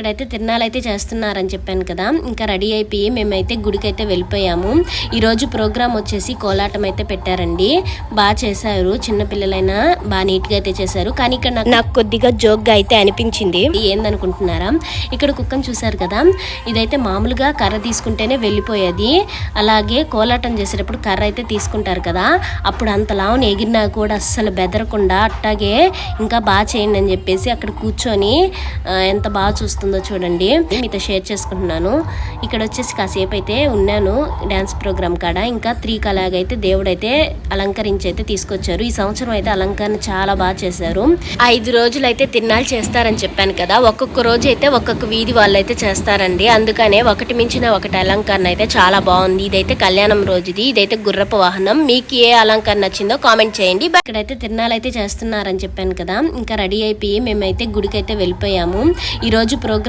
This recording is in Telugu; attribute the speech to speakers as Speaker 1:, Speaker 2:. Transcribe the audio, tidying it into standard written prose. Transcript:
Speaker 1: ఇక్కడైతే తిరణాలైతే చేస్తున్నారని చెప్పాను కదా, ఇంకా రెడీ అయిపోయి మేమైతే గుడికి అయితే వెళ్ళిపోయాము. ఈరోజు ప్రోగ్రామ్ వచ్చేసి కోలాటం అయితే పెట్టారండి. బాగా చేశారు, చిన్నపిల్లలైనా బాగా నీట్గా అయితే చేశారు. కానీ ఇక్కడ నాకు కొద్దిగా జోక్గా అయితే అనిపించింది. ఏందనుకుంటున్నారా, ఇక్కడ కుక్కను చూసారు కదా, ఇదైతే మామూలుగా కర్ర తీసుకుంటేనే వెళ్ళిపోయేది. అలాగే కోలాటం చేసేటప్పుడు కర్ర అయితే తీసుకుంటారు కదా, అప్పుడు అంతలావుని ఎగిరినా కూడా అస్సలు బెదరకుండా అట్టాగే ఇంకా బాగా చేయండి అని చెప్పేసి అక్కడ కూర్చొని ఎంత బాగా చూస్తుందో చూడండి. మీతో షేర్ చేసుకుంటున్నాను. ఇక్కడ వచ్చేసి కాసేపు అయితే ఉన్నాను డ్యాన్స్ ప్రోగ్రామ్ కాడ. ఇంకా 3 కలాగైతే దేవుడైతే అలంకరించి అయితే తీసుకొచ్చారు. ఈ సంవత్సరం అయితే అలంకరణ చాలా బాగా చేశారు. 5 రోజులు అయితే తిరునాళ్ళు చేస్తారని చెప్పాను కదా, ఒక్కొక్క రోజు అయితే ఒక్కొక్క వీధి వాళ్ళు అయితే చేస్తారండి. అందుకనే ఒకటి మించిన ఒకటి అలంకరణ అయితే చాలా బాగుంది. ఇదైతే కళ్యాణం రోజుది, ఇదైతే గుర్రపు వాహనం. మీకు ఏ అలంకరణ నచ్చిందో కామెంట్ చేయండి. ఇక్కడైతే తిరునాళ్ళు అయితే చేస్తున్నారని చెప్పాను కదా, ఇంకా రెడీ అయిపోయి మేమైతే గుడికి అయితే వెళ్ళిపోయాము. ఈరోజు ప్రోగ్రామ్